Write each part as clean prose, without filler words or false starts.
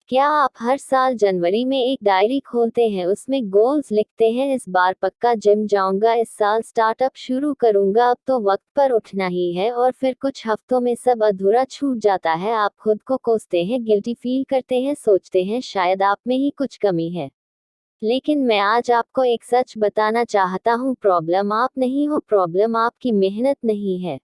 क्या आप हर साल जनवरी में एक डायरी खोलते हैं, उसमें गोल्स लिखते हैं? इस बार पक्का जिम जाऊंगा, इस साल स्टार्टअप शुरू करूंगा, अब तो वक्त पर उठना ही है, और फिर कुछ हफ्तों में सब अधूरा छूट जाता है। आप खुद को कोसते हैं, गिल्टी फील करते हैं, सोचते हैं शायद आप में ही कुछ कमी है। लेकिन मैं आज आपको एक सच बताना चाहता हूँ, प्रॉब्लम आप नहीं हो, प्रॉब्लम आपकी मेहनत नहीं है।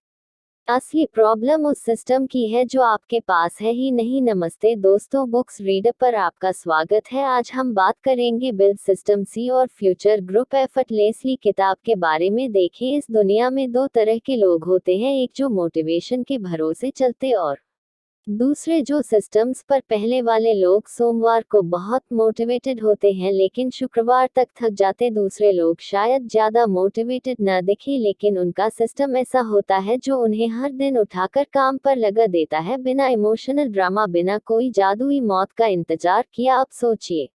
असली प्रॉब्लम उस सिस्टम की है जो आपके पास है ही नहीं। नमस्ते दोस्तों, बुक्स रीडर पर आपका स्वागत है। आज हम बात करेंगे बिल्ड सिस्टम सी और फ्यूचर ग्रुप एफर्टलेसली किताब के बारे में। देखें, इस दुनिया में दो तरह के लोग होते हैं, एक जो मोटिवेशन के भरोसे चलते और दूसरे जो सिस्टम्स पर। पहले वाले लोग सोमवार को बहुत मोटिवेटेड होते हैं लेकिन शुक्रवार तक थक जाते। दूसरे लोग शायद ज्यादा मोटिवेटेड न दिखे लेकिन उनका सिस्टम ऐसा होता है जो उन्हें हर दिन उठाकर काम पर लगा देता है, बिना इमोशनल ड्रामा, बिना कोई जादुई मौत का इंतजार किया। आप सोचिए,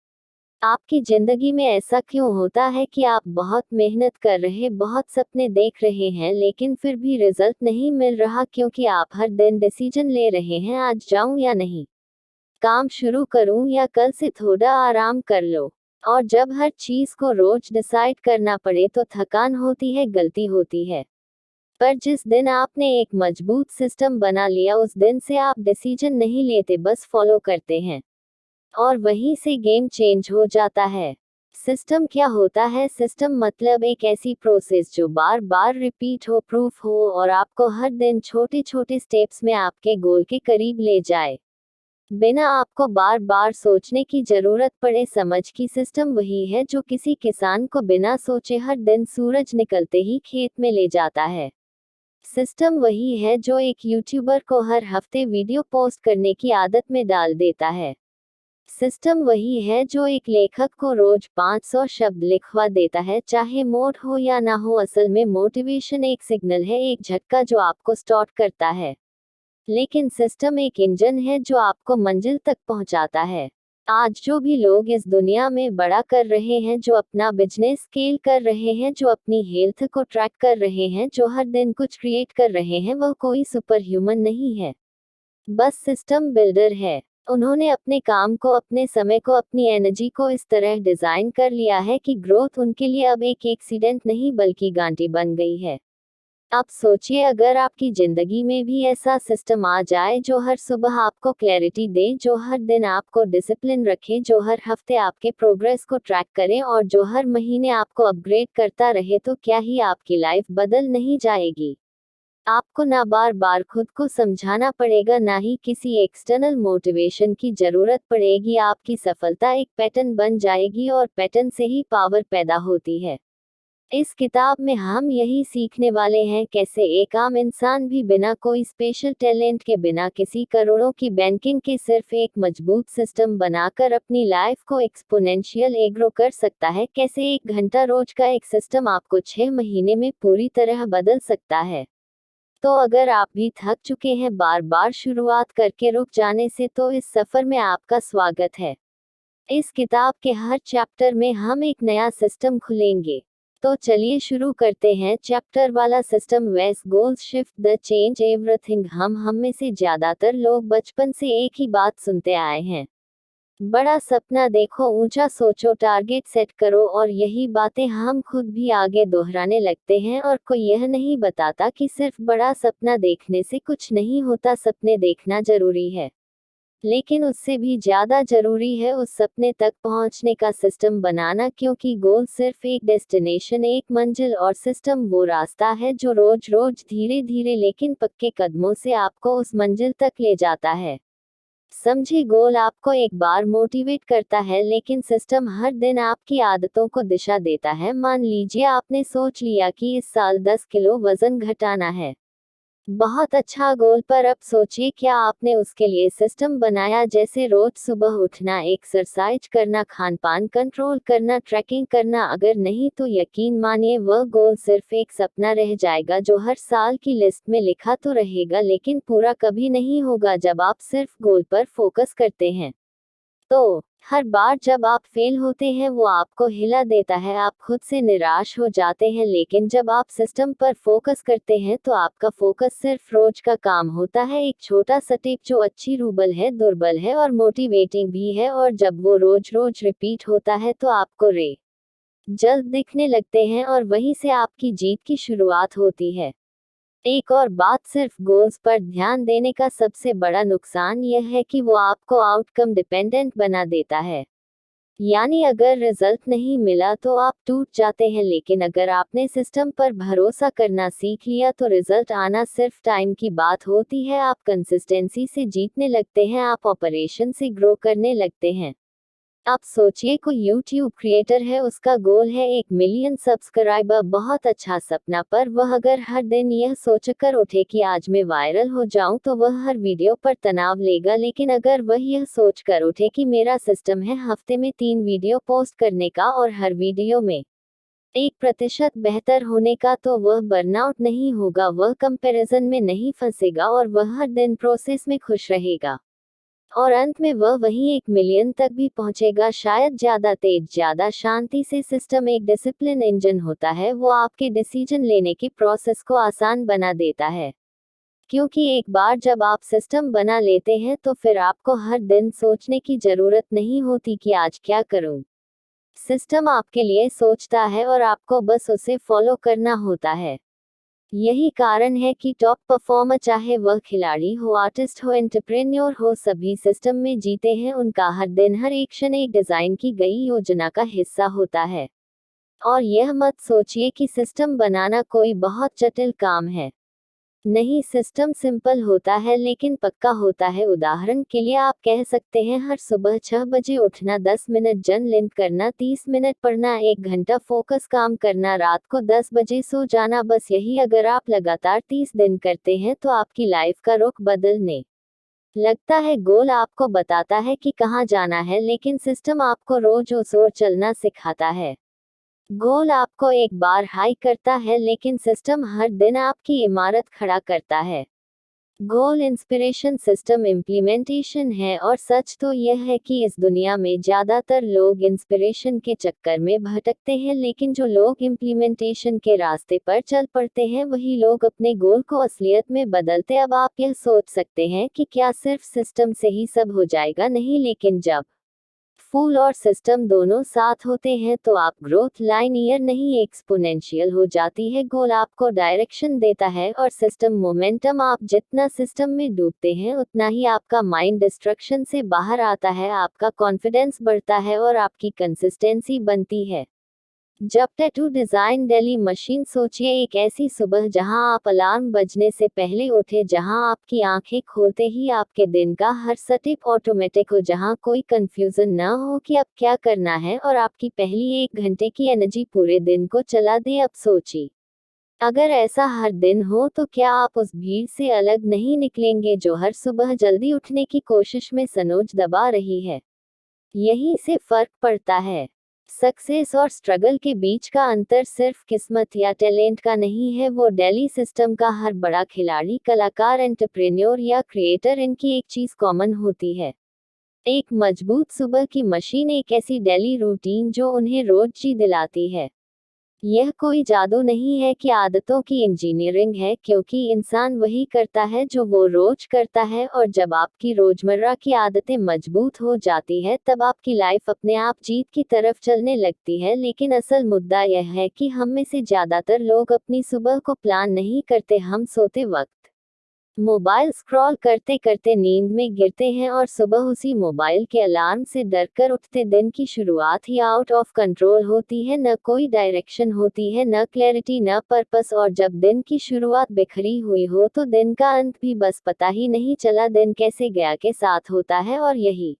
आपकी जिंदगी में ऐसा क्यों होता है कि आप बहुत मेहनत कर रहे, बहुत सपने देख रहे हैं, लेकिन फिर भी रिजल्ट नहीं मिल रहा? क्योंकि आप हर दिन डिसीजन ले रहे हैं, आज जाऊं या नहीं, काम शुरू करूं या कल से थोड़ा आराम कर लो। और जब हर चीज को रोज डिसाइड करना पड़े तो थकान होती है, गलती होती है। पर जिस दिन आपने एक मजबूत सिस्टम बना लिया, उस दिन से आप डिसीजन नहीं लेते, बस फॉलो करते हैं, और वहीं से गेम चेंज हो जाता है। सिस्टम क्या होता है? सिस्टम मतलब एक ऐसी प्रोसेस जो बार बार रिपीट हो, प्रूफ हो, और आपको हर दिन छोटे छोटे स्टेप्स में आपके गोल के करीब ले जाए, बिना आपको बार बार सोचने की जरूरत पड़े। समझ की सिस्टम वही है जो किसी किसान को बिना सोचे हर दिन सूरज निकलते ही खेत में ले जाता है। सिस्टम वही है जो एक यूट्यूबर को हर हफ्ते वीडियो पोस्ट करने की आदत में डाल देता है। सिस्टम वही है जो एक लेखक को रोज 500 शब्द लिखवा देता है, चाहे मूड हो या ना हो। असल में मोटिवेशन एक सिग्नल है, एक झटका जो आपको स्टार्ट करता है, लेकिन सिस्टम एक इंजन है जो आपको मंजिल तक पहुंचाता है। आज जो भी लोग इस दुनिया में बड़ा कर रहे हैं, जो अपना बिजनेस स्केल कर रहे हैं, जो अपनी हेल्थ को ट्रैक कर रहे हैं, जो हर दिन कुछ क्रिएट कर रहे हैं, वह कोई सुपर ह्यूमन नहीं है, बस सिस्टम बिल्डर है। उन्होंने अपने काम को, अपने समय को, अपनी एनर्जी को इस तरह डिजाइन कर लिया है कि ग्रोथ उनके लिए अब एक एक्सीडेंट नहीं बल्कि गांठी बन गई है। अब सोचिए, अगर आपकी जिंदगी में भी ऐसा सिस्टम आ जाए जो हर सुबह आपको क्लैरिटी दे, जो हर दिन आपको डिसिप्लिन रखे, जो हर हफ्ते आपके प्रोग्रेस को ट्रैक करे, और जो हर महीने आपको अपग्रेड करता रहे, तो क्या ही आपकी लाइफ बदल नहीं जाएगी? आपको ना बार बार खुद को समझाना पड़ेगा, ना ही किसी एक्सटर्नल मोटिवेशन की जरूरत पड़ेगी। आपकी सफलता एक पैटर्न बन जाएगी, और पैटर्न से ही पावर पैदा होती है। इस किताब में हम यही सीखने वाले हैं, कैसे एक आम इंसान भी बिना कोई स्पेशल टैलेंट के, बिना किसी करोड़ों की बैंकिंग के, सिर्फ एक मजबूत सिस्टम बनाकर अपनी लाइफ को एक्सपोनेंशियल एग्रो कर सकता है। कैसे 1 घंटा रोज का एक सिस्टम आपको 6 महीने में पूरी तरह बदल सकता है। तो अगर आप भी थक चुके हैं बार बार शुरुआत करके रुक जाने से, तो इस सफर में आपका स्वागत है। इस किताब के हर चैप्टर में हम एक नया सिस्टम खुलेंगे। तो चलिए शुरू करते हैं। चैप्टर वाला सिस्टम, वेस goals shift the change everything. हम में से ज्यादातर लोग बचपन से एक ही बात सुनते आए हैं, बड़ा सपना देखो, ऊंचा सोचो, टारगेट सेट करो, और यही बातें हम खुद भी आगे दोहराने लगते हैं। और कोई यह नहीं बताता कि सिर्फ बड़ा सपना देखने से कुछ नहीं होता, सपने देखना जरूरी है, लेकिन उससे भी ज्यादा जरूरी है उस सपने तक पहुंचने का सिस्टम बनाना। क्योंकि गोल सिर्फ एक डेस्टिनेशन, एक मंजिल, और सिस्टम वो रास्ता है जो रोज रोज धीरे धीरे लेकिन पक्के कदमों से आपको उस मंजिल तक ले जाता है। समझे, गोल आपको एक बार मोटिवेट करता है, लेकिन सिस्टम हर दिन आपकी आदतों को दिशा देता है। मान लीजिए आपने सोच लिया कि इस साल 10 किलो वजन घटाना है। बहुत अच्छा गोल, पर अब सोचिए, क्या आपने उसके लिए सिस्टम बनाया? जैसे रोज सुबह उठना, एक्सरसाइज करना, खान पान कंट्रोल करना, ट्रैकिंग करना। अगर नहीं, तो यकीन मानिए वह गोल सिर्फ एक सपना रह जाएगा जो हर साल की लिस्ट में लिखा तो रहेगा, लेकिन पूरा कभी नहीं होगा। जब आप सिर्फ गोल पर फोकस करते हैं, तो हर बार जब आप फेल होते हैं वो आपको हिला देता है, आप खुद से निराश हो जाते हैं, लेकिन जब आप सिस्टम पर फोकस करते हैं तो आपका फोकस सिर्फ रोज का काम होता है, एक छोटा सा टिप जो अच्छी रूबल है, दुर्बल है और मोटिवेटिंग भी है, और जब वो रोज रोज रिपीट होता है तो आपको जल्द दिखने लगते हैं और वहीं से आपकी जीत की शुरुआत होती है। एक और बात, सिर्फ गोल्स पर ध्यान देने का सबसे बड़ा नुकसान यह है कि वो आपको आउटकम डिपेंडेंट बना देता है। यानी अगर रिजल्ट नहीं मिला तो आप टूट जाते हैं, लेकिन अगर आपने सिस्टम पर भरोसा करना सीख लिया तो रिजल्ट आना सिर्फ टाइम की बात होती है। आप कंसिस्टेंसी से जीतने लगते हैं, आप ऑपरेशन से ग्रो करने लगते हैं। आप सोचिए, कोई यूट्यूब क्रिएटर है, उसका गोल है 1 मिलियन सब्सक्राइबर, बहुत अच्छा सपना, पर वह अगर हर दिन यह सोचकर उठे कि आज मैं वायरल हो जाऊं तो वह हर वीडियो पर तनाव लेगा, लेकिन अगर वह यह सोचकर उठे कि मेरा सिस्टम है हफ्ते में 3 वीडियो पोस्ट करने का और हर वीडियो में 1% बेहतर होने का, तो वह बर्नआउट नहीं होगा, वह कंपैरिजन में नहीं फंसेगा और वह हर दिन प्रोसेस में खुश रहेगा। और अंत में वह वहीं 1 मिलियन तक भी पहुंचेगा, शायद ज्यादा तेज, ज्यादा शांति से। सिस्टम एक डिसिप्लिन इंजन होता है, वो आपके डिसीजन लेने की प्रोसेस को आसान बना देता है। क्योंकि एक बार जब आप सिस्टम बना लेते हैं तो फिर आपको हर दिन सोचने की जरूरत नहीं होती कि आज क्या करूं। सिस्टम आपके लिए सोचता है और आपको बस उसे फॉलो करना होता है। यही कारण है कि टॉप परफॉर्मर, चाहे वह खिलाड़ी हो, आर्टिस्ट हो, एंटरप्रेन्योर हो, सभी सिस्टम में जीते हैं। उनका हर दिन, हर एक क्षण एक डिजाइन की गई योजना का हिस्सा होता है। और यह मत सोचिए कि सिस्टम बनाना कोई बहुत जटिल काम है। नहीं, सिस्टम सिंपल होता है लेकिन पक्का होता है। उदाहरण के लिए आप कह सकते हैं हर सुबह 6 बजे उठना, 10 मिनट जर्नलिंग करना, 30 मिनट पढ़ना, 1 घंटा फोकस काम करना, रात को 10 बजे सो जाना। बस यही अगर आप लगातार 30 दिन करते हैं तो आपकी लाइफ का रुख बदलने लगता है। गोल आपको बताता है कि कहाँ जाना है, लेकिन सिस्टम आपको रोज उस ओर चलना सिखाता है। गोल आपको एक बार हाई करता है, लेकिन सिस्टम हर दिन आपकी इमारत खड़ा करता है। गोल इंस्पिरेशन, सिस्टम इम्प्लीमेंटेशन है। और सच तो यह है कि इस दुनिया में ज्यादातर लोग इंस्पिरेशन के चक्कर में भटकते हैं, लेकिन जो लोग इम्प्लीमेंटेशन के रास्ते पर चल पड़ते हैं वही लोग अपने गोल को असलियत में बदलते। अब आप यह सोच सकते हैं कि क्या सिर्फ सिस्टम से ही सब हो जाएगा? नहीं, लेकिन जब फूल और सिस्टम दोनों साथ होते हैं तो आप ग्रोथ लाइनियर नहीं एक्सपोनेंशियल हो जाती है। गोल आपको डायरेक्शन देता है और सिस्टम मोमेंटम। आप जितना सिस्टम में डूबते हैं उतना ही आपका माइंड डिस्ट्रक्शन से बाहर आता है, आपका कॉन्फिडेंस बढ़ता है और आपकी कंसिस्टेंसी बनती है। जब टैटू डिजाइन डेली मशीन, सोचिए एक ऐसी सुबह जहां आप अलार्म बजने से पहले उठे, जहां आपकी आंखें खोलते ही आपके दिन का हर स्टेप ऑटोमेटिक हो, जहां कोई कंफ्यूजन न हो कि अब क्या करना है, और आपकी पहली 1 घंटे की एनर्जी पूरे दिन को चला दे। अब सोचिए, अगर ऐसा हर दिन हो तो क्या आप उस भीड़ से अलग नहीं निकलेंगे जो हर सुबह जल्दी उठने की कोशिश में सनोज दबा रही है? यहीं से फर्क पड़ता है। सक्सेस और स्ट्रगल के बीच का अंतर सिर्फ किस्मत या टैलेंट का नहीं है, वो डेली सिस्टम का। हर बड़ा खिलाड़ी, कलाकार, एंटरप्रेन्योर या क्रिएटर, इनकी एक चीज कॉमन होती है, एक मजबूत सुबह की मशीन, एक ऐसी डेली रूटीन जो उन्हें रोज जी दिलाती है। यह कोई जादू नहीं है कि आदतों की इंजीनियरिंग है, क्योंकि इंसान वही करता है जो वो रोज करता है, और जब आपकी रोजमर्रा की आदतें मजबूत हो जाती है तब आपकी लाइफ अपने आप जीत की तरफ चलने लगती है। लेकिन असल मुद्दा यह है कि हम में से ज्यादातर लोग अपनी सुबह को प्लान नहीं करते। हम सोते वक्त मोबाइल स्क्रॉल करते करते नींद में गिरते हैं और सुबह उसी मोबाइल के अलार्म से डरकर उठते। दिन की शुरुआत ही आउट ऑफ कंट्रोल होती है, न कोई डायरेक्शन होती है, न क्लैरिटी, न पर्पस। और जब दिन की शुरुआत बिखरी हुई हो तो दिन का अंत भी बस पता ही नहीं चला दिन कैसे गया के साथ होता है। और यही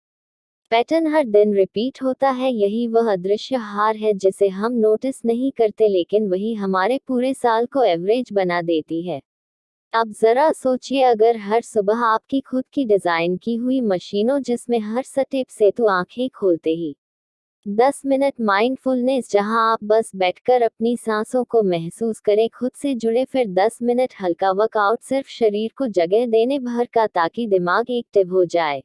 पैटर्न हर दिन रिपीट होता है, यही वह अदृश्य हार है जिसे हम नोटिस नहीं करते, लेकिन वही हमारे पूरे साल को एवरेज बना देती है। अब जरा सोचिए, अगर हर सुबह आपकी खुद की डिजाइन की हुई मशीनों, जिसमें हर स्टेप से तो आंखें खोलते ही 10 मिनट माइंडफुलनेस, जहां आप बस बैठकर अपनी सांसों को महसूस करें, खुद से जुड़े, फिर 10 मिनट हल्का वर्कआउट, सिर्फ शरीर को जगह देने भर का, ताकि दिमाग एक्टिव हो जाए।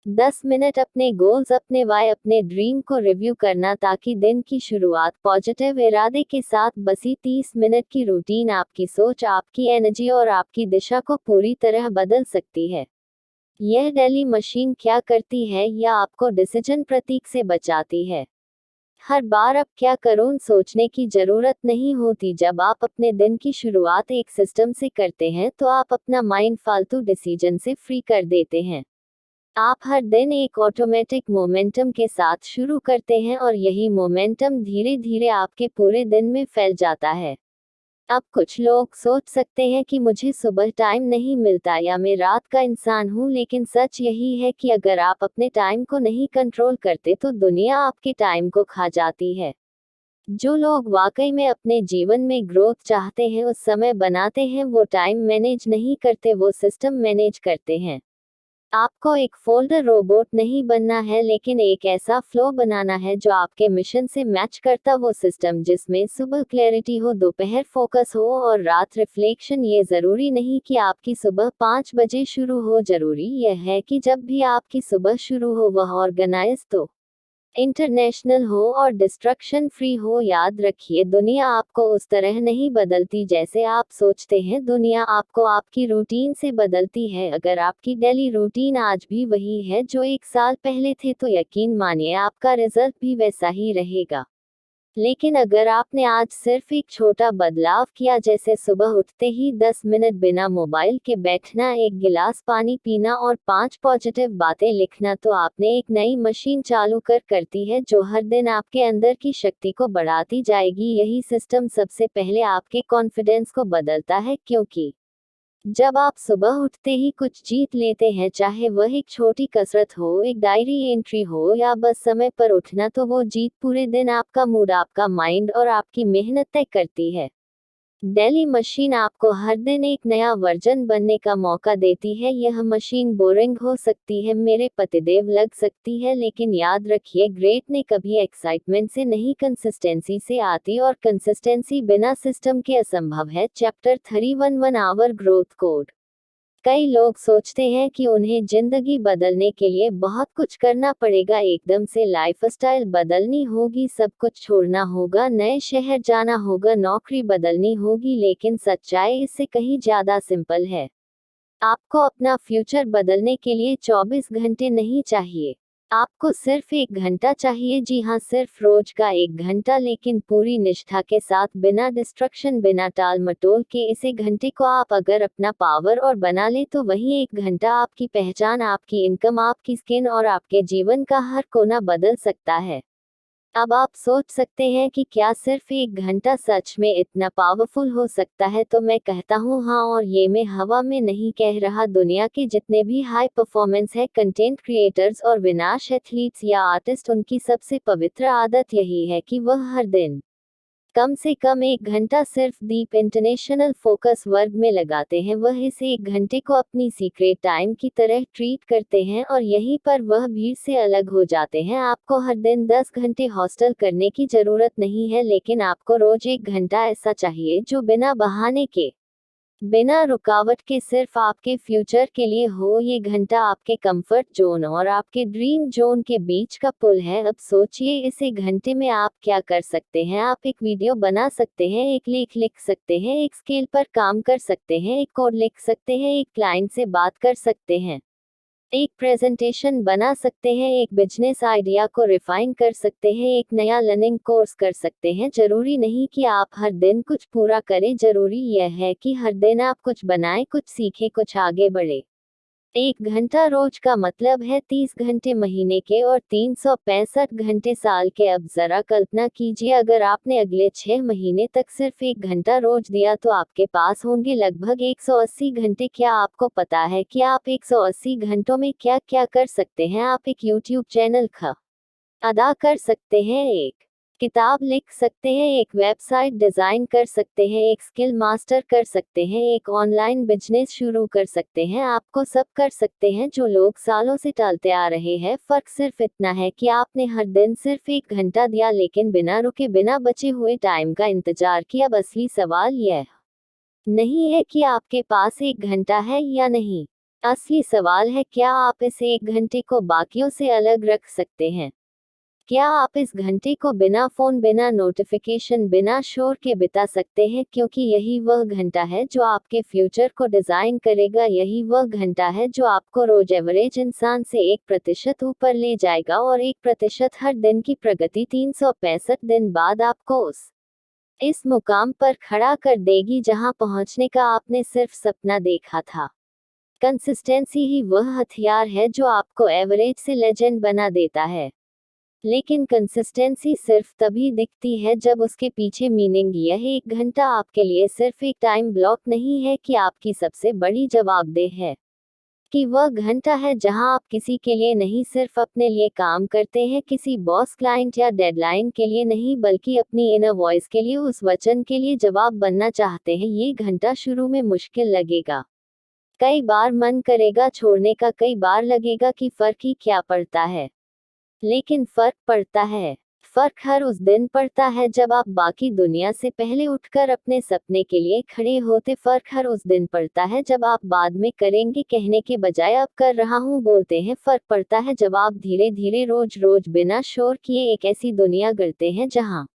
10 मिनट अपने गोल्स, अपने वाई, अपने ड्रीम को रिव्यू करना ताकि दिन की शुरुआत पॉजिटिव इरादे के साथ। बसी 30 मिनट की रूटीन आपकी सोच, आपकी एनर्जी और आपकी दिशा को पूरी तरह बदल सकती है। यह डेली मशीन क्या करती है? या आपको डिसीजन प्रतीक से बचाती है। हर बार अब क्या करूं सोचने की जरूरत नहीं होती। जब आप अपने दिन की शुरुआत एक सिस्टम से करते हैं तो आप अपना माइंड फालतू डिसीजन से फ्री कर देते हैं। आप हर दिन एक ऑटोमेटिक मोमेंटम के साथ शुरू करते हैं और यही मोमेंटम धीरे धीरे आपके पूरे दिन में फैल जाता है। अब कुछ लोग सोच सकते हैं कि मुझे सुबह टाइम नहीं मिलता या मैं रात का इंसान हूं, लेकिन सच यही है कि अगर आप अपने टाइम को नहीं कंट्रोल करते तो दुनिया आपके टाइम को खा जाती है। जो लोग वाकई में अपने जीवन में ग्रोथ चाहते हैं उस समय बनाते हैं, वो टाइम मैनेज नहीं करते, वो सिस्टम मैनेज करते हैं। आपको एक फोल्डर रोबोट नहीं बनना है, लेकिन एक ऐसा फ्लो बनाना है जो आपके मिशन से मैच करता, वो सिस्टम जिसमें सुबह क्लैरिटी हो, दोपहर फोकस हो और रात रिफ्लेक्शन। ये जरूरी नहीं कि आपकी सुबह 5 बजे शुरू हो, जरूरी यह है कि जब भी आपकी सुबह शुरू हो वह ऑर्गेनाइज तो इंटरनेशनल हो और डिस्ट्रक्शन फ्री हो। याद रखिए, दुनिया आपको उस तरह नहीं बदलती जैसे आप सोचते हैं, दुनिया आपको आपकी रूटीन से बदलती है। अगर आपकी डेली रूटीन आज भी वही है जो 1 साल पहले थे तो यकीन मानिए आपका रिजल्ट भी वैसा ही रहेगा। लेकिन अगर आपने आज सिर्फ एक छोटा बदलाव किया, जैसे सुबह उठते ही 10 मिनट बिना मोबाइल के बैठना, एक गिलास पानी पीना और 5 पॉजिटिव बातें लिखना, तो आपने एक नई मशीन चालू करती है जो हर दिन आपके अंदर की शक्ति को बढ़ाती जाएगी। यही सिस्टम सबसे पहले आपके कॉन्फिडेंस को बदलता है, क्योंकि जब आप सुबह उठते ही कुछ जीत लेते हैं, चाहे वह एक छोटी कसरत हो, एक डायरी एंट्री हो या बस समय पर उठना, तो वो जीत पूरे दिन आपका मूड, आपका माइंड और आपकी मेहनत तय करती है। डेली मशीन आपको हर दिन एक नया वर्जन बनने का मौका देती है। यह मशीन बोरिंग हो सकती है, मेरे पतिदेव लग सकती है, लेकिन याद रखिए, ग्रेट ने कभी एक्साइटमेंट से नहीं कंसिस्टेंसी से आती, और कंसिस्टेंसी बिना सिस्टम के असंभव है। Chapter 311 our growth code. कई लोग सोचते हैं कि उन्हें जिंदगी बदलने के लिए बहुत कुछ करना पड़ेगा, एकदम से लाइफस्टाइल बदलनी होगी, सब कुछ छोड़ना होगा, नए शहर जाना होगा, नौकरी बदलनी होगी, लेकिन सच्चाई इससे कहीं ज्यादा सिंपल है। आपको अपना फ्यूचर बदलने के लिए 24 घंटे नहीं चाहिए। आपको सिर्फ 1 घंटा चाहिए। जी हाँ, सिर्फ रोज का 1 घंटा, लेकिन पूरी निष्ठा के साथ, बिना डिस्ट्रक्शन, बिना टाल मटोल के। इस 1 घंटे को आप अगर अपना पावर और बना ले तो वही 1 घंटा आपकी पहचान, आपकी इनकम, आपकी स्किन और आपके जीवन का हर कोना बदल सकता है। अब आप सोच सकते हैं कि क्या सिर्फ 1 घंटा सच में इतना पावरफुल हो सकता है? तो मैं कहता हूँ हाँ, और ये मैं हवा में नहीं कह रहा। दुनिया के जितने भी हाई परफॉर्मेंस है कंटेंट क्रिएटर्स और विनाश एथलीट्स या आर्टिस्ट, उनकी सबसे पवित्र आदत यही है कि वह हर दिन कम से कम 1 घंटा सिर्फ डीप इंटरनेशनल फोकस वर्ग में लगाते हैं। वह इस 1 घंटे को अपनी सीक्रेट टाइम की तरह ट्रीट करते हैं और यहीं पर वह भीड़ से अलग हो जाते हैं। आपको हर दिन 10 घंटे हॉस्टल करने की जरूरत नहीं है, लेकिन आपको रोज 1 घंटा ऐसा चाहिए जो बिना बहाने के, बिना रुकावट के, सिर्फ आपके फ्यूचर के लिए हो। ये घंटा आपके कंफर्ट जोन और आपके ड्रीम जोन के बीच का पुल है। अब सोचिए, इस 1 घंटे में आप क्या कर सकते हैं? आप एक वीडियो बना सकते हैं, एक लेख लिख सकते हैं, एक स्किल पर काम कर सकते हैं, एक कोड लिख सकते हैं, एक क्लाइंट से बात कर सकते हैं, एक प्रेजेंटेशन बना सकते हैं, एक बिजनेस आइडिया को रिफाइन कर सकते हैं, एक नया लर्निंग कोर्स कर सकते हैं। जरूरी नहीं कि आप हर दिन कुछ पूरा करें, जरूरी यह है कि हर दिन आप कुछ बनाएं, कुछ सीखें, कुछ आगे बढ़े। 1 घंटा रोज का मतलब है 30 घंटे महीने के और 365 घंटे साल के। अब जरा कल्पना कीजिए, अगर आपने अगले 6 महीने तक सिर्फ 1 घंटा रोज दिया तो आपके पास होंगे लगभग 180 घंटे। क्या आपको पता है कि आप 180 घंटों में क्या क्या कर सकते हैं? आप एक YouTube चैनल अदा कर सकते हैं, एक किताब लिख सकते हैं, एक वेबसाइट डिजाइन कर सकते हैं, एक स्किल मास्टर कर सकते हैं, एक ऑनलाइन बिजनेस शुरू कर सकते हैं। आपको सब कर सकते हैं जो लोग सालों से टालते आ रहे हैं। फर्क सिर्फ इतना है कि आपने हर दिन सिर्फ 1 घंटा दिया, लेकिन बिना रुके, बिना बचे हुए टाइम का इंतजार किया। अब असली सवाल यह नहीं है कि आपके पास 1 घंटा है या नहीं। असली सवाल है, क्या आप इस 1 घंटे को बाकियों से अलग रख सकते हैं? क्या आप इस घंटे को बिना फोन, बिना नोटिफिकेशन, बिना शोर के बिता सकते हैं? क्योंकि यही वह घंटा है जो आपके फ्यूचर को डिजाइन करेगा, यही वह घंटा है जो आपको रोज एवरेज इंसान से 1% ऊपर ले जाएगा, और 1% हर दिन की प्रगति 365 दिन बाद आपको इस मुकाम पर खड़ा कर देगी जहां पहुंचने का आपने सिर्फ सपना देखा था। कंसिस्टेंसी ही वह हथियार है जो आपको एवरेज से लेजेंड बना देता है। लेकिन कंसिस्टेंसी सिर्फ तभी दिखती है जब उसके पीछे मीनिंग। यह 1 घंटा आपके लिए सिर्फ एक टाइम ब्लॉक नहीं है कि आपकी सबसे बड़ी जवाबदेह है, कि वह घंटा है जहां आप किसी के लिए नहीं, सिर्फ अपने लिए काम करते हैं, किसी बॉस, क्लाइंट या डेडलाइन के लिए नहीं, बल्कि अपनी इनर वॉइस के लिए, उस वचन के लिए जवाब बनना चाहते हैं। ये घंटा शुरू में मुश्किल लगेगा, कई बार मन करेगा छोड़ने का, कई बार लगेगा कि फर्क ही क्या पड़ता है। लेकिन फर्क पड़ता है। फर्क हर उस दिन पड़ता है जब आप बाकी दुनिया से पहले उठकर अपने सपने के लिए खड़े होते। फर्क हर उस दिन पड़ता है जब आप बाद में करेंगे कहने के बजाय अब कर रहा हूँ बोलते हैं। फर्क पड़ता है जब आप धीरे धीरे रोज रोज बिना शोर किए एक ऐसी दुनिया गढ़ते हैं जहां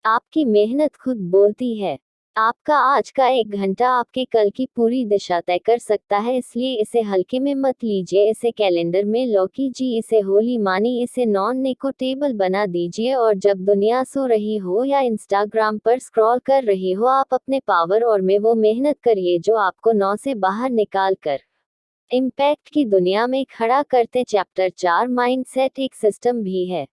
आपकी मेहनत खुद बोलती है। आपका आज का 1 घंटा आपके कल की पूरी दिशा तय कर सकता है, इसलिए इसे हल्के में मत लीजिए, इसे कैलेंडर में लॉक कीजिए, इसे होली मानी, इसे नॉन नेगोशिएबल बना दीजिए। और जब दुनिया सो रही हो या इंस्टाग्राम पर स्क्रॉल कर रही हो, आप अपने पावर और में वो मेहनत करिए जो आपको 9 से बाहर निकाल कर इम्पैक्ट की दुनिया में खड़ा करते। चैप्टर 4 माइंडसेट एक सिस्टम भी है।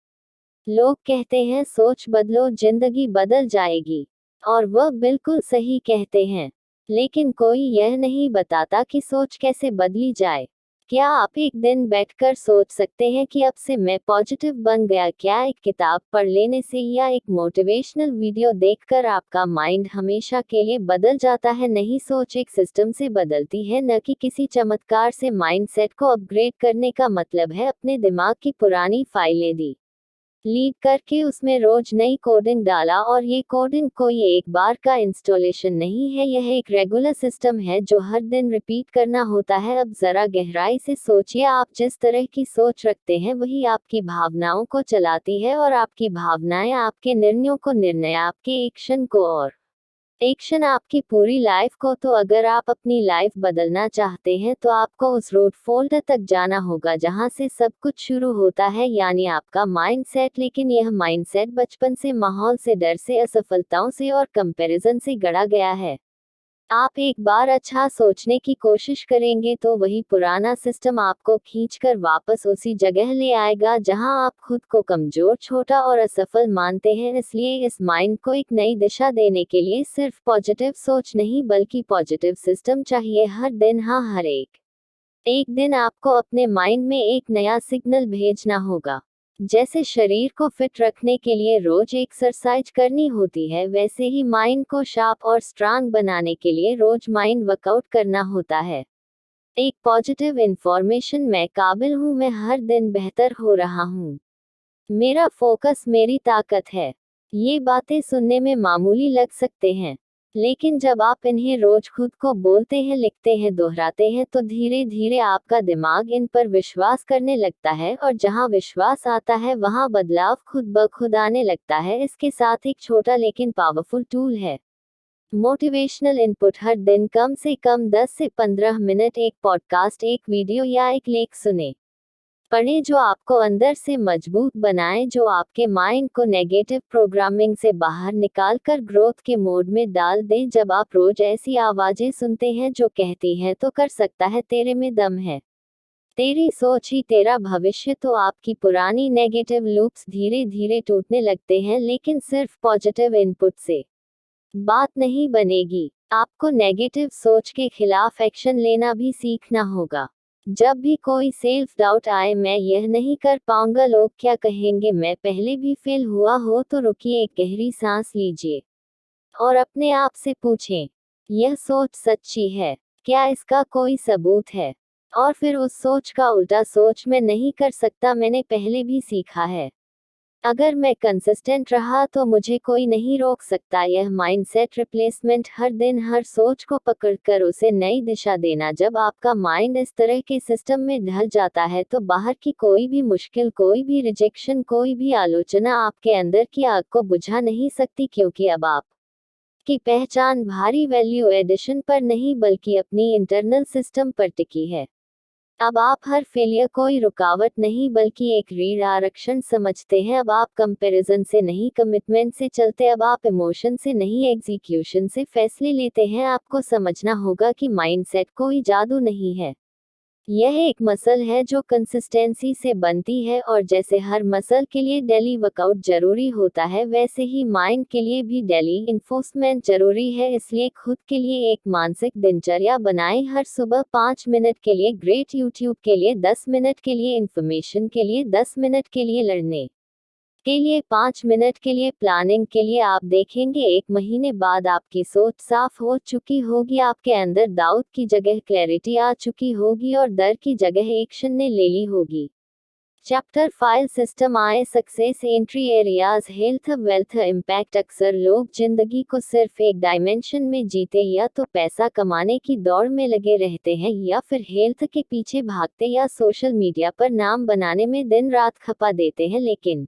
लोग कहते हैं सोच बदलो जिंदगी बदल जाएगी, और वह बिल्कुल सही कहते हैं, लेकिन कोई यह नहीं बताता कि सोच कैसे बदली जाए। क्या आप एक दिन बैठकर सोच सकते हैं कि अब से मैं पॉजिटिव बन गया? क्या एक किताब पढ़ लेने से या एक मोटिवेशनल वीडियो देखकर आपका माइंड हमेशा के लिए बदल जाता है? नहीं, सोच एक सिस्टम से बदलती है, न कि किसी चमत्कार से। माइंडसेट को अपग्रेड करने का मतलब है अपने दिमाग की पुरानी फाइलें लीड करके उसमें रोज नई कोडिंग डाला। और ये कोडिंग कोई एक बार का इंस्टॉलेशन नहीं है, यह एक रेगुलर सिस्टम है जो हर दिन रिपीट करना होता है। अब जरा गहराई से सोचिए, आप जिस तरह की सोच रखते हैं वही आपकी भावनाओं को चलाती है, और आपकी भावनाएं आपके निर्णयों को, निर्णय आपके एक्शन को, और एक्शन आपकी पूरी लाइफ को। तो अगर आप अपनी लाइफ बदलना चाहते हैं तो आपको उस रोड फोल्डर तक जाना होगा जहां से सब कुछ शुरू होता है, यानी आपका माइंडसेट। लेकिन यह माइंडसेट बचपन से, माहौल से, डर से, असफलताओं से और कंपैरिजन से गढ़ा गया है। आप एक बार अच्छा सोचने की कोशिश करेंगे तो वही पुराना सिस्टम आपको खींचकर वापस उसी जगह ले आएगा जहां आप खुद को कमजोर, छोटा और असफल मानते हैं। इसलिए इस माइंड को एक नई दिशा देने के लिए सिर्फ पॉजिटिव सोच नहीं बल्कि पॉजिटिव सिस्टम चाहिए हर दिन। हाँ, हर एक दिन आपको अपने माइंड में एक नया सिग्नल भेजना होगा। जैसे शरीर को फिट रखने के लिए रोज एक्सरसाइज करनी होती है, वैसे ही माइंड को शार्प और स्ट्रांग बनाने के लिए रोज माइंड वर्कआउट करना होता है। एक पॉजिटिव इंफॉर्मेशन, मैं काबिल हूँ, मैं हर दिन बेहतर हो रहा हूँ, मेरा फोकस मेरी ताकत है। ये बातें सुनने में मामूली लग सकते हैं, लेकिन जब आप इन्हें रोज खुद को बोलते हैं, लिखते हैं, दोहराते हैं, तो धीरे धीरे आपका दिमाग इन पर विश्वास करने लगता है, और जहां विश्वास आता है वहां बदलाव खुद ब खुद आने लगता है। इसके साथ एक छोटा लेकिन पावरफुल टूल है, मोटिवेशनल इनपुट। हर दिन कम से कम 10 से 15 मिनट एक पॉडकास्ट, एक वीडियो या एक लेख सुने, पढ़ें जो आपको अंदर से मजबूत बनाए, जो आपके माइंड को नेगेटिव प्रोग्रामिंग से बाहर निकालकर ग्रोथ के मोड में डाल दे। जब आप रोज ऐसी आवाजें सुनते हैं जो कहती हैं तो कर सकता है, तेरे में दम है, तेरी सोच ही तेरा भविष्य, तो आपकी पुरानी नेगेटिव लूप्स धीरे धीरे टूटने लगते हैं। लेकिन सिर्फ पॉजिटिव इनपुट से बात नहीं बनेगी, आपको नेगेटिव सोच के खिलाफ एक्शन लेना भी सीखना होगा। जब भी कोई सेल्फ डाउट आए, मैं यह नहीं कर पाऊंगा, लोग क्या कहेंगे, मैं पहले भी फेल हुआ हो, तो रुकिए, एक गहरी सांस लीजिए और अपने आप से पूछें, यह सोच सच्ची है? क्या इसका कोई सबूत है? और फिर उस सोच का उल्टा सोच, मैं नहीं कर सकता, मैंने पहले भी सीखा है। अगर मैं कंसिस्टेंट रहा तो मुझे कोई नहीं रोक सकता। यह माइंडसेट रिप्लेसमेंट, हर दिन हर सोच को पकड़कर उसे नई दिशा देना। जब आपका माइंड इस तरह के सिस्टम में ढल जाता है तो बाहर की कोई भी मुश्किल, कोई भी रिजेक्शन, कोई भी आलोचना आपके अंदर की आग को बुझा नहीं सकती, क्योंकि अब आप की पहचान भारी वैल्यू एडिशन पर नहीं बल्कि अपनी इंटरनल सिस्टम पर टिकी है। अब आप हर फेलियर कोई रुकावट नहीं बल्कि एक रीढ़ आरक्षण समझते हैं। अब आप कंपैरिजन से नहीं कमिटमेंट से चलते। अब आप इमोशन से नहीं एग्जीक्यूशन से फैसले लेते हैं। आपको समझना होगा कि माइंडसेट कोई जादू नहीं है, यह एक मसल है जो कंसिस्टेंसी से बनती है। और जैसे हर मसल के लिए डेली वर्कआउट जरूरी होता है, वैसे ही माइंड के लिए भी डेली इन्फोर्समेंट जरूरी है। इसलिए खुद के लिए एक मानसिक दिनचर्या बनाएं। हर सुबह 5 मिनट के लिए ग्रेट, यूट्यूब के लिए 10 मिनट के लिए, इन्फॉर्मेशन के लिए 10 मिनट के लिए, लड़ने के लिए 5 मिनट के लिए, प्लानिंग के लिए। आप देखेंगे 1 महीने बाद आपकी सोच साफ हो चुकी होगी, आपके अंदर डाउट की जगह क्लैरिटी आ चुकी होगी और डर की जगह एक्शन ने ले ली होगी। चैप्टर 5 सिस्टम आए success entry areas, health wealth impact. अक्सर लोग जिंदगी को सिर्फ एक डायमेंशन में जीते, या तो पैसा कमाने की दौड़ में लगे रहते हैं, या फिर हेल्थ के पीछे भागते, या सोशल मीडिया पर नाम बनाने में दिन रात खपा देते हैं। लेकिन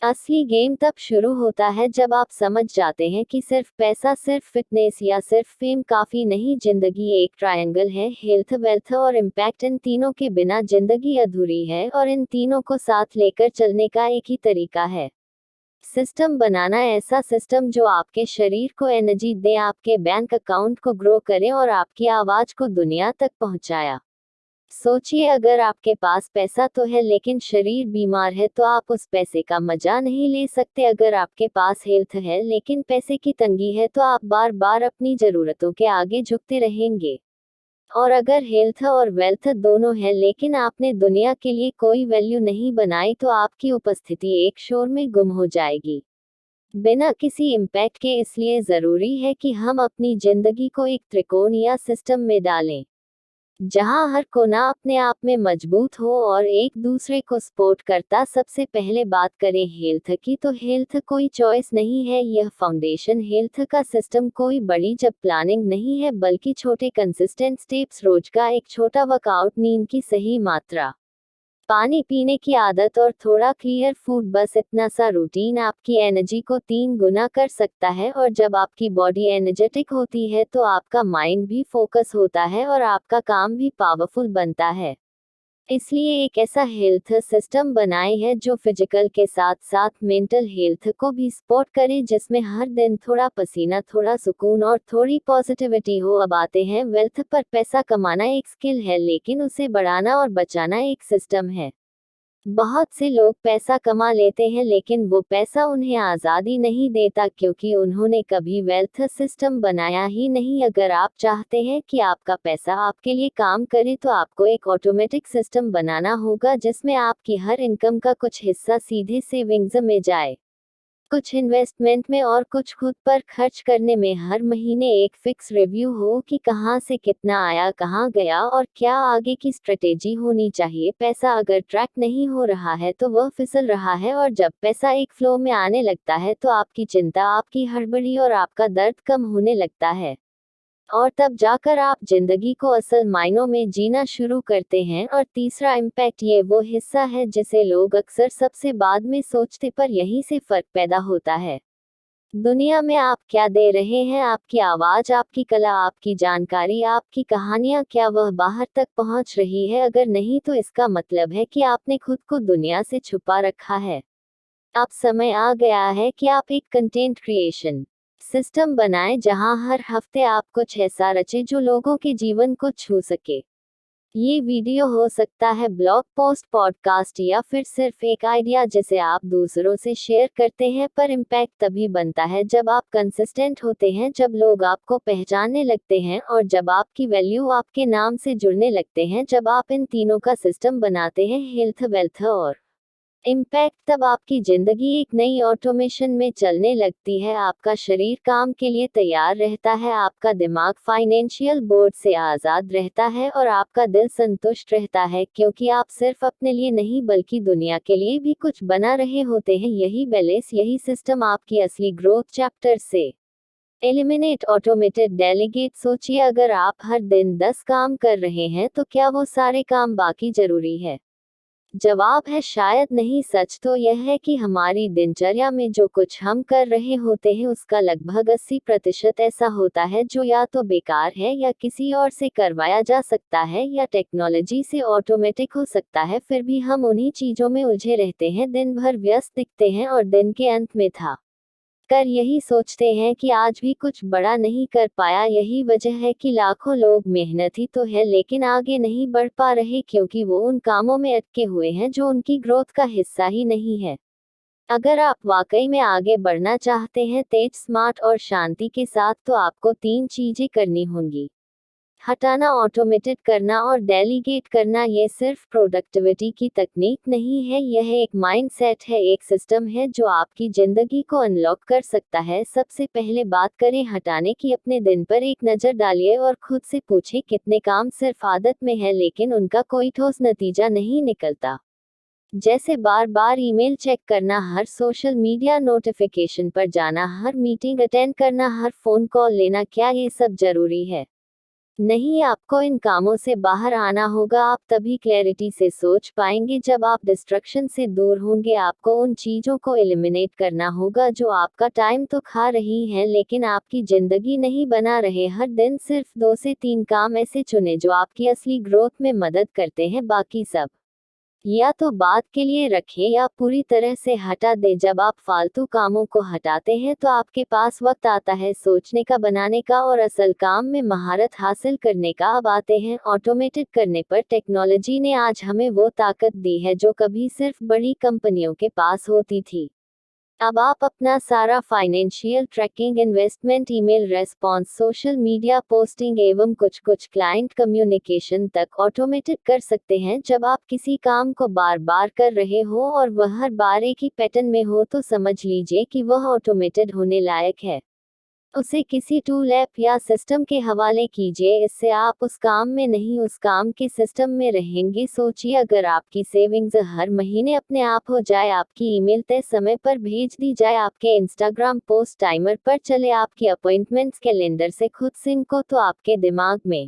असली गेम तब शुरू होता है जब आप समझ जाते हैं कि सिर्फ पैसा, सिर्फ फिटनेस या सिर्फ फेम काफी नहीं। जिंदगी एक ट्रायंगल है, हेल्थ, वेल्थ और इम्पैक्ट। इन तीनों के बिना जिंदगी अधूरी है और इन तीनों को साथ लेकर चलने का एक ही तरीका है, सिस्टम बनाना। ऐसा सिस्टम जो आपके शरीर को एनर्जी दे, आपके बैंक अकाउंट को ग्रो करे और आपकी आवाज को दुनिया तक पहुंचाया। सोचिए, अगर आपके पास पैसा तो है लेकिन शरीर बीमार है तो आप उस पैसे का मजा नहीं ले सकते। अगर आपके पास हेल्थ है लेकिन पैसे की तंगी है तो आप बार बार अपनी जरूरतों के आगे झुकते रहेंगे। और अगर हेल्थ और वेल्थ दोनों है लेकिन आपने दुनिया के लिए कोई वैल्यू नहीं बनाई तो आपकी उपस्थिति एक शोर में गुम हो जाएगी, बिना किसी इम्पैक्ट के। इसलिए जरूरी है कि हम अपनी जिंदगी को एक त्रिकोण या सिस्टम में डालें, जहां हर कोना अपने आप में मजबूत हो और एक दूसरे को सपोर्ट करता। सबसे पहले बात करें हेल्थ की, तो हेल्थ कोई चॉइस नहीं है, यह फाउंडेशन। हेल्थ का सिस्टम कोई बड़ी जब प्लानिंग नहीं है बल्कि छोटे कंसिस्टेंट स्टेप्स, रोज का एक छोटा वर्कआउट, नींद की सही मात्रा, पानी पीने की आदत और थोड़ा क्लियर फूड। बस इतना सा रूटीन आपकी एनर्जी को 3 गुना कर सकता है। और जब आपकी बॉडी एनर्जेटिक होती है तो आपका माइंड भी फोकस होता है और आपका काम भी पावरफुल बनता है। इसलिए एक ऐसा हेल्थ सिस्टम बनाए है जो फिजिकल के साथ साथ मेंटल हेल्थ को भी सपोर्ट करे, जिसमें हर दिन थोड़ा पसीना, थोड़ा सुकून और थोड़ी पॉजिटिविटी हो। अब आते हैं वेल्थ पर। पैसा कमाना एक स्किल है लेकिन उसे बढ़ाना और बचाना एक सिस्टम है। बहुत से लोग पैसा कमा लेते हैं लेकिन वो पैसा उन्हें आज़ादी नहीं देता, क्योंकि उन्होंने कभी वेल्थ सिस्टम बनाया ही नहीं। अगर आप चाहते हैं कि आपका पैसा आपके लिए काम करे तो आपको एक ऑटोमेटिक सिस्टम बनाना होगा जिसमें आपकी हर इनकम का कुछ हिस्सा सीधे सेविंग्स में जाए, कुछ इन्वेस्टमेंट में और कुछ खुद पर खर्च करने में। हर महीने एक फिक्स रिव्यू हो कि कहाँ से कितना आया, कहाँ गया और क्या आगे की स्ट्रेटेजी होनी चाहिए। पैसा अगर ट्रैक नहीं हो रहा है तो वह फिसल रहा है, और जब पैसा एक फ्लो में आने लगता है तो आपकी चिंता, आपकी हड़बड़ी और आपका दर्द कम होने लगता है। और तब जाकर आप जिंदगी को असल मायनों में जीना शुरू करते हैं। और तीसरा इम्पैक्ट, ये वो हिस्सा है जिसे लोग अक्सर सबसे बाद में सोचते, पर यहीं से फर्क पैदा होता है। दुनिया में आप क्या दे रहे हैं? आपकी आवाज, आपकी कला, आपकी जानकारी, आपकी कहानियां, क्या वह बाहर तक पहुंच रही है? अगर नहीं तो इसका मतलब है कि आपने खुद को दुनिया से छुपा रखा है। अब समय आ गया है कि आप एक कंटेंट क्रिएशन सिस्टम बनाएं, जहां हर हफ्ते आप कुछ ऐसा रचें जो लोगों के जीवन को छू सके। ये वीडियो हो सकता है ब्लॉग पोस्ट, पॉडकास्ट या फिर सिर्फ एक आइडिया जिसे आप दूसरों से शेयर करते हैं। पर इम्पैक्ट तभी बनता है जब आप कंसिस्टेंट होते हैं, जब लोग आपको पहचानने लगते हैं और जब आपकी वैल्यू आपके नाम से जुड़ने लगते हैं। जब आप इन तीनों का सिस्टम बनाते हैं, हेल्थ, वेल्थ और इम्पैक्ट तब आपकी जिंदगी एक नई ऑटोमेशन में चलने लगती है, आपका शरीर काम के लिए तैयार रहता है, आपका दिमाग फाइनेंशियल बोर्ड से आज़ाद रहता है और आपका दिल संतुष्ट रहता है, क्योंकि आप सिर्फ अपने लिए नहीं बल्कि दुनिया के लिए भी कुछ बना रहे होते हैं। यही बैलेंस, यही सिस्टम आपकी असली ग्रोथ चैप्टर से एलिमिनेट ऑटोमेटेड डेलीगेट। सोचिए, अगर आप हर दिन 10 काम कर रहे हैं तो क्या वो सारे काम बाकी जरूरी है? जवाब है शायद नहीं। सच तो यह है कि हमारी दिनचर्या में जो कुछ हम कर रहे होते हैं उसका लगभग 80% ऐसा होता है जो या तो बेकार है या किसी और से करवाया जा सकता है या टेक्नोलॉजी से ऑटोमेटिक हो सकता है। फिर भी हम उन्हीं चीजों में उलझे रहते हैं, दिन भर व्यस्त दिखते हैं और दिन के अंत में था कर यही सोचते हैं कि आज भी कुछ बड़ा नहीं कर पाया। यही वजह है कि लाखों लोग मेहनती तो है लेकिन आगे नहीं बढ़ पा रहे, क्योंकि वो उन कामों में अटके हुए हैं जो उनकी ग्रोथ का हिस्सा ही नहीं है। अगर आप वाकई में आगे बढ़ना चाहते हैं तेज, स्मार्ट और शांति के साथ, तो आपको 3 चीजें करनी होंगी। हटाना, ऑटोमेटेड करना और डेलीगेट करना। ये सिर्फ प्रोडक्टिविटी की तकनीक नहीं है, यह एक माइंडसेट है, एक सिस्टम है जो आपकी जिंदगी को अनलॉक कर सकता है। सबसे पहले बात करें हटाने की। अपने दिन पर एक नज़र डालिए और खुद से पूछें कितने काम सिर्फ आदत में है लेकिन उनका कोई ठोस नतीजा नहीं निकलता। जैसे बार बार ईमेल चेक करना, हर सोशल मीडिया नोटिफिकेशन पर जाना, हर मीटिंग अटेंड करना, हर फोन कॉल लेना। क्या ये सब जरूरी है? नहीं, आपको इन कामों से बाहर आना होगा। आप तभी क्लैरिटी से सोच पाएंगे जब आप डिस्ट्रक्शन से दूर होंगे। आपको उन चीजों को एलिमिनेट करना होगा जो आपका टाइम तो खा रही हैं लेकिन आपकी जिंदगी नहीं बना रहे। हर दिन सिर्फ 2 से 3 काम ऐसे चुने जो आपकी असली ग्रोथ में मदद करते हैं, बाकी सब या तो बाद के लिए रखें या पूरी तरह से हटा दें। जब आप फालतू कामों को हटाते हैं तो आपके पास वक्त आता है सोचने का, बनाने का और असल काम में महारत हासिल करने का। अब आते हैं ऑटोमेटेड करने पर। टेक्नोलॉजी ने आज हमें वो ताकत दी है जो कभी सिर्फ बड़ी कंपनियों के पास होती थी। अब आप अपना सारा financial tracking, investment, email response, social media posting एवं कुछ कुछ क्लाइंट कम्युनिकेशन तक ऑटोमेटेड कर सकते हैं। जब आप किसी काम को बार बार कर रहे हो और वह हर बार एक ही पैटर्न में हो तो समझ लीजिए कि वह ऑटोमेटेड होने लायक है। उसे किसी टूल, ऐप या सिस्टम के हवाले कीजिए। इससे आप उस काम में नहीं, उस काम के सिस्टम में रहेंगे। सोचिए, अगर आपकी सेविंग्स हर महीने अपने आप हो जाए, आपकी ईमेल तय समय पर भेज दी जाए, आपके इंस्टाग्राम पोस्ट टाइमर पर चले, आपकी अपॉइंटमेंट्स कैलेंडर से खुद सिंक हो, तो आपके दिमाग में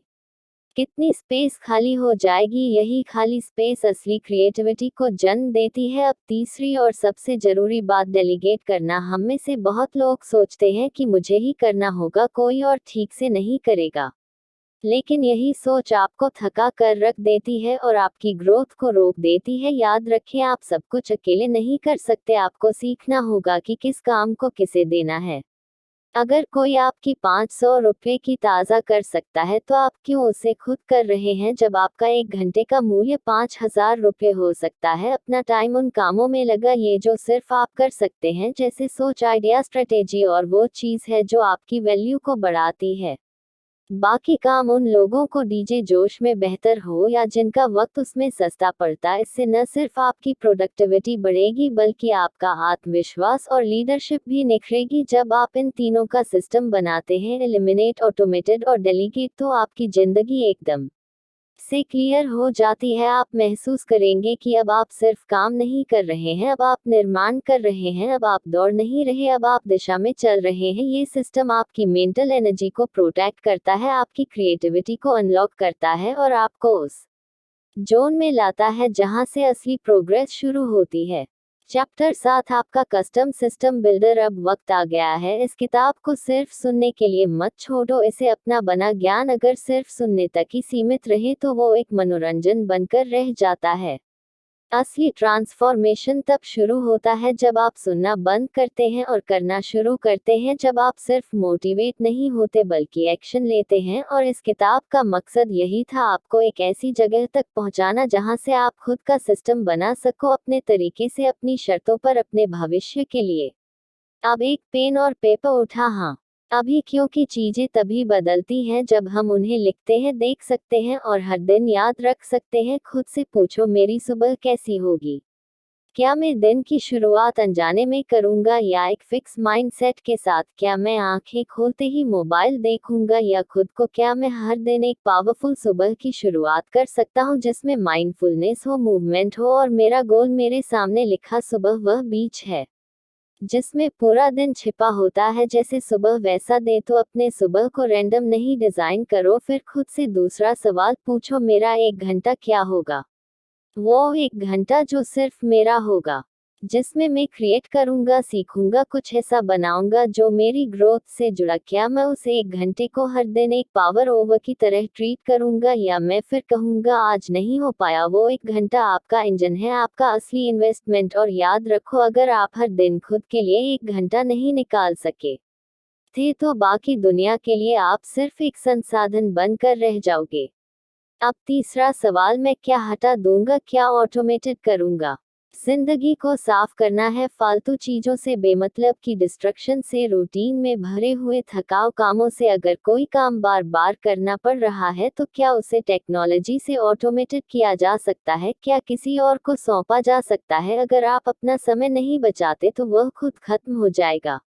कितनी स्पेस खाली हो जाएगी। यही खाली स्पेस असली क्रिएटिविटी को जन्म देती है। अब तीसरी और सबसे जरूरी बात, डेलीगेट करना। हम में से बहुत लोग सोचते हैं कि मुझे ही करना होगा, कोई और ठीक से नहीं करेगा। लेकिन यही सोच आपको थका कर रख देती है और आपकी ग्रोथ को रोक देती है। याद रखें, आप सब कुछ अकेले नहीं कर सकते। आपको सीखना होगा कि किस काम को किसे देना है। अगर कोई आपकी 500 रुपये की ताज़ा कर सकता है तो आप क्यों उसे खुद कर रहे हैं? जब आपका 1 घंटे का मूल्य 5000 रुपये हो सकता है, अपना टाइम उन कामों में लगा ये जो सिर्फ आप कर सकते हैं, जैसे सोच, आइडिया, स्ट्रेटेजी, और वो चीज़ है जो आपकी वैल्यू को बढ़ाती है। बाकी काम उन लोगों को दीजिए जोश में बेहतर हो या जिनका वक्त उसमें सस्ता पड़ता है। इससे न सिर्फ आपकी प्रोडक्टिविटी बढ़ेगी बल्कि आपका आत्मविश्वास और लीडरशिप भी निखरेगी। जब आप इन तीनों का सिस्टम बनाते हैं, एलिमिनेट, ऑटोमेटेड और डेलीगेट, तो आपकी जिंदगी एकदम से क्लियर हो जाती है। आप महसूस करेंगे कि अब आप सिर्फ काम नहीं कर रहे हैं, अब आप निर्माण कर रहे हैं, अब आप दौड़ नहीं रहे, अब आप दिशा में चल रहे हैं। ये सिस्टम आपकी मेंटल एनर्जी को प्रोटेक्ट करता है, आपकी क्रिएटिविटी को अनलॉक करता है और आपको उस जोन में लाता है जहां से असली प्रोग्रेस शुरू होती है। चैप्टर 7, आपका कस्टम सिस्टम बिल्डर। अब वक्त आ गया है, इस किताब को सिर्फ सुनने के लिए मत छोड़ो, इसे अपना बना। ज्ञान अगर सिर्फ सुनने तक ही सीमित रहे तो वो एक मनोरंजन बनकर रह जाता है। असली ट्रांसफॉर्मेशन तब शुरू होता है जब आप सुनना बंद करते हैं और करना शुरू करते हैं। जब आप सिर्फ मोटिवेट नहीं होते बल्कि एक्शन लेते हैं। और इस किताब का मकसद यही था, आपको एक ऐसी जगह तक पहुंचाना जहां से आप खुद का सिस्टम बना सको, अपने तरीके से, अपनी शर्तों पर, अपने भविष्य के लिए। अब एक पेन और पेपर उठा, हाँ अभी, क्योंकि चीजें तभी बदलती हैं जब हम उन्हें लिखते हैं, देख सकते हैं और हर दिन याद रख सकते हैं। खुद से पूछो, मेरी सुबह कैसी होगी? क्या मैं दिन की शुरुआत अनजाने में करूंगा या एक फिक्स माइंडसेट के साथ? क्या मैं आंखें खोलते ही मोबाइल देखूंगा या खुद को? क्या मैं हर दिन एक पावरफुल सुबह की शुरुआत कर सकता हूं जिसमें माइंडफुलनेस हो, मूवमेंट हो और मेरा गोल मेरे सामने लिखा सुबह वह बीच है जिसमें पूरा दिन छिपा होता है? जैसे सुबह वैसा दे तो अपने सुबह को रैंडम नहीं डिजाइन करो। फिर खुद से दूसरा सवाल पूछो, मेरा 1 घंटा क्या होगा? वो 1 घंटा जो सिर्फ मेरा होगा, जिसमें मैं क्रिएट करूंगा, सीखूंगा, कुछ ऐसा बनाऊंगा जो मेरी ग्रोथ से जुड़ा। क्या मैं उस 1 घंटे को हर दिन एक पावर ओवर की तरह ट्रीट करूंगा या मैं फिर कहूंगा आज नहीं हो पाया? वो 1 घंटा आपका इंजन है, आपका असली इन्वेस्टमेंट। और याद रखो, अगर आप हर दिन खुद के लिए 1 घंटा नहीं निकाल सके थे तो बाकी दुनिया के लिए आप सिर्फ एक संसाधन बनकर रह जाओगे। अब तीसरा सवाल, मैं क्या हटा दूंगा, क्या ऑटोमेटेड करूंगा? जिंदगी को साफ करना है फालतू चीजों से, बेमतलब की डिस्ट्रक्शन से, रूटीन में भरे हुए थकाऊ कामों से। अगर कोई काम बार बार करना पड़ रहा है तो क्या उसे टेक्नोलॉजी से ऑटोमेटेड किया जा सकता है? क्या किसी और को सौंपा जा सकता है? अगर आप अपना समय नहीं बचाते तो वह खुद खत्म हो जाएगा।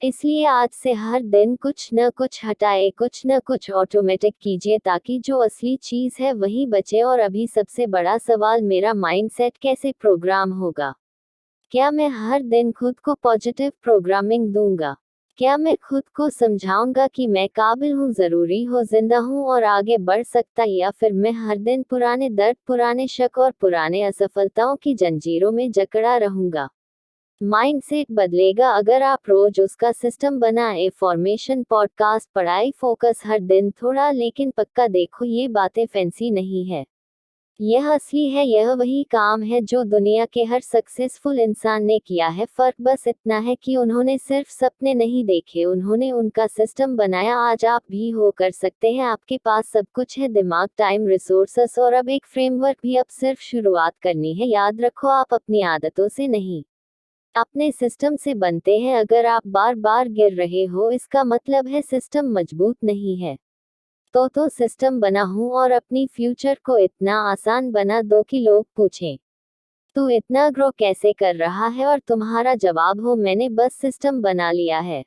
इसलिए आज से हर दिन कुछ न कुछ हटाए, कुछ न कुछ ऑटोमेटिक कीजिए ताकि जो असली चीज है वही बचे। और अभी सबसे बड़ा सवाल, मेरा माइंडसेट कैसे प्रोग्राम होगा? क्या मैं हर दिन खुद को पॉजिटिव प्रोग्रामिंग दूंगा? क्या मैं खुद को समझाऊंगा कि मैं काबिल हूँ, जरूरी हो, जिंदा हूँ और आगे बढ़ सकता? या फिर मैं हर दिन पुराने दर्द, पुराने शक और पुराने असफलताओं की जंजीरों में जकड़ा रहूंगा? माइंडसेट बदलेगा अगर आप रोज उसका सिस्टम बनाए। फॉर्मेशन पॉडकास्ट, पढ़ाई, फोकस, हर दिन थोड़ा लेकिन पक्का। देखो, ये बातें फैंसी नहीं है, यह असली है। यह वही काम है जो दुनिया के हर सक्सेसफुल इंसान ने किया है। फर्क बस इतना है कि उन्होंने सिर्फ सपने नहीं देखे, उन्होंने उनका सिस्टम बनाया। आज आप भी हो कर सकते हैं, आपके पास सब कुछ है, दिमाग, टाइम, रिसोर्सेस और अब एक फ्रेमवर्क भी। अब सिर्फ शुरुआत करनी है। याद रखो, आप अपनी आदतों से नहीं, अपने सिस्टम से बनते हैं। अगर आप बार बार गिर रहे हो इसका मतलब है सिस्टम मजबूत नहीं है। तो सिस्टम बना हूं और अपनी फ्यूचर को इतना आसान बना दो कि लोग पूछें, तू इतना ग्रो कैसे कर रहा है? और तुम्हारा जवाब हो, मैंने बस सिस्टम बना लिया है।